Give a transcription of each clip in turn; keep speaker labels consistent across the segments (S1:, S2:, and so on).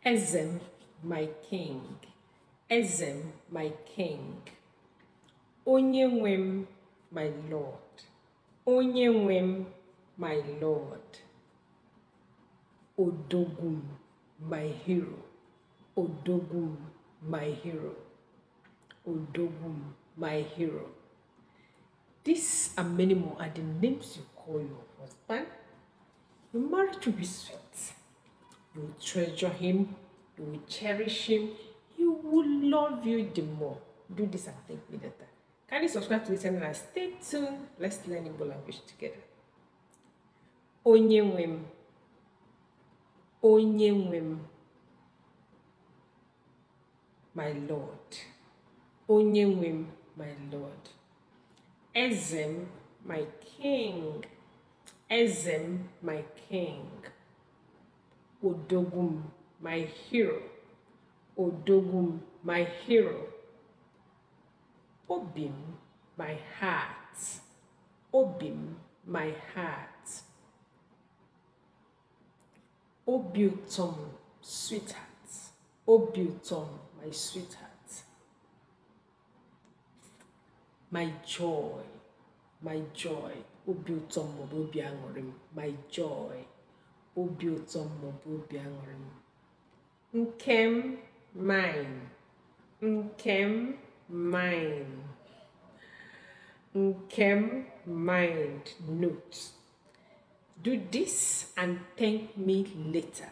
S1: Ezem, my king. Ezem, my king. Onye nwe m, my lord. Onye nwe m, my lord. Odogum, my hero. Odogum, my hero. Odogum, my hero. These and many more are the names you call your husband. Your marriage will be sweet. You will treasure him. You will cherish him. He will love you the more. Do this and thank me later. Kindly subscribe to this channel and stay tuned. Let's learn Igbo language together. Onye nwe m. Onye nwe m. My lord. Onye nwe m, my lord. Ezem, my king. Ezem, my king. Odogum, my hero. Odogum, my hero. Obim, my heart. Obim, my heart. Obiutom, sweetheart. Obiutom, my sweetheart. My joy, my joy. Obiutom mobobi angorim, my joy. Obiutom mobobi angorim. Nkem, mine. Nkem, mine. Nkem, mind. Note. Do this and thank me later.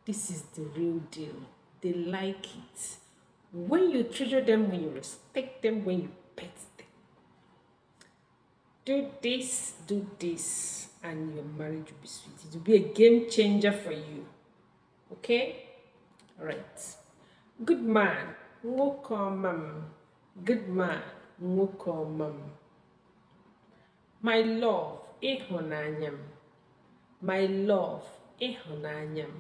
S1: This is the real deal. They like it. When you treasure them, when you respect them, when you pet them. Do this, and your marriage will be sweet. It will be a game changer for you. Okay? All right. Good man. Nwokomam. Good man. Nwokomam. My love. Ihonanyam. My love. Ihonanyam.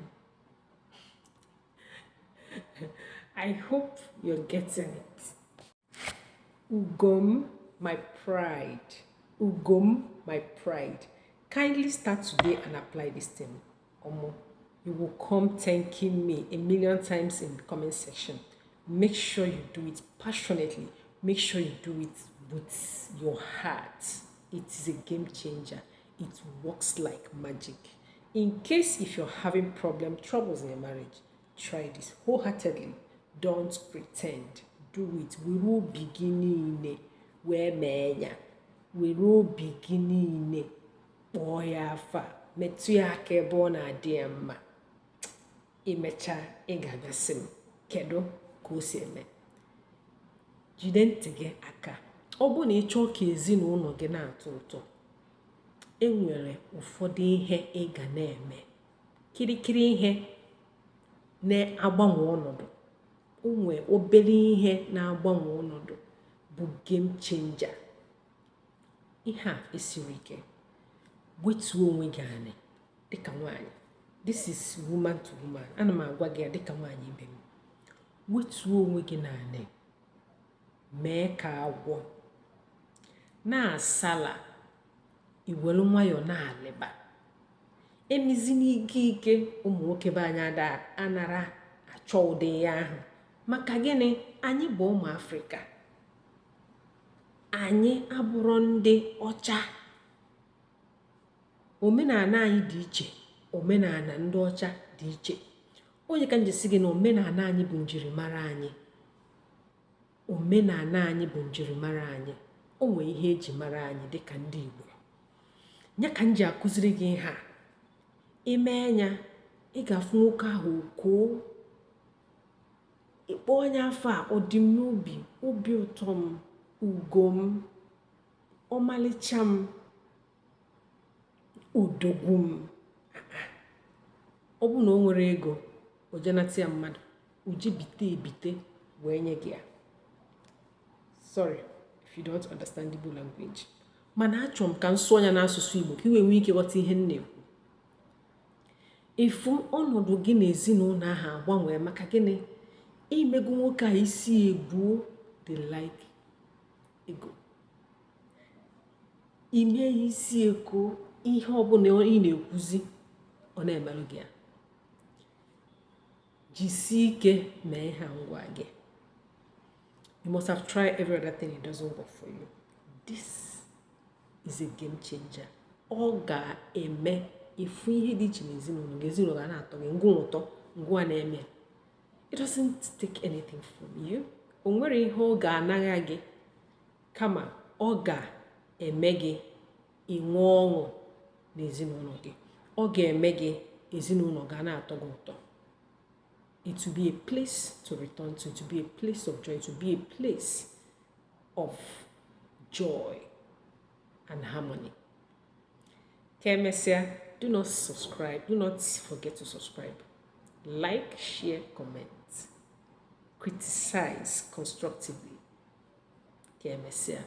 S1: I hope you're getting it. Ugom, my pride. Ugom, my pride. Kindly start today and apply this thing. Omo, you will come thanking me a million times in the comment section. Make sure you do it passionately. Make sure you do it with your heart. It is a game changer. It works like magic. In case if you're having troubles in your marriage, try this wholeheartedly. Don't pretend. Do it. We will begin where menya. We will begin Oyafa. Metuya kebona diema. Imecha igagasim. Kedo koseme. Jidentege aka. Ọ na ịchọ ka ezinụlọ gị na-atọ ụtọ. Enwere ụfọdụ ihe ị ga na-eme. Kirikiri ihe na-agbanwe ọnọdụ. Onwe obere ihe na-agbanwe ọnọdụ bụ game changer. Ihe a esiri ike. Wetuo onwe gị anị dịka nwaanyị. This is woman to woman. Ana m agwa gị dịka nwaanyị ibe m. Wetuo onwe gị n'anị. Mee ka agwọ. Na-asala. Iwelu nwayọ na-alịba. Emizi n'ike ụmụ nwoke be anyị anara achọ ụdị ya ahụ. Maka gịnị? Anyị bụ ụmụ Afrịka. Anyị abụrụ ndị ọcha. Omenala anyị dị iche. Omenala ndị ọcha dị iche. Onye ka njesi gị na omenala anyị bụ njirimara anyị. Omenala anyị bụ njirimara anyị. O nwere ihe eji mara anyị dịka ndị Igbo. Ya ka m ji akụziri gị ihe a. Ime anya, ị ga-afụ nwoke ahụ okoo. Ịkpọ onye afọ a ọ dị m n'obi, obi ụtọ m, ugo m, ọmalịcha m, odogwu m. Ọ bụ na o nwere ego, o jenata ya mmadụ, o ji ebite wee nye gị ya. Sorry if you don't understand Igbo language. Mana achọrọ m ka m sụọ ya n'asụsụ Igbo ka i wee nwee ike ghọta ihe m na-ekwu. Ifu ọnọdụ gị na ezinụlọ ahụ agbanwee maka gịnị? Imego nwoke a isi ebuo the like ego. Ime isi eko ihe ọbụla ị na-ekwuzi ọ na-emelụ gị ya. Jisike mee ha ngwa gị. You must have tried every other thing, it doesn't work for you. This is a game changer. Ọ ga-eme ifu ihe dị iche n'ezinụlọ gị, ezinụlọ ga na-atọ gị ngwa ụtọ, ngwa na-eme. It doesn't take anything from you. O nwere ihe ọ ga-anaghị gị, kama ọ ga-eme gị inwe ọṅụ n'ezinụlọ gị. Ọ ga-eme gị ezinụlọ ga na-atọ gị ụtọ. It will be a place to return to. It will be a place of joy. It will be a place of joy and harmony. Kemesia, do not subscribe. Do not forget to subscribe. Like, share, comment. Criticize constructively. Kemesia.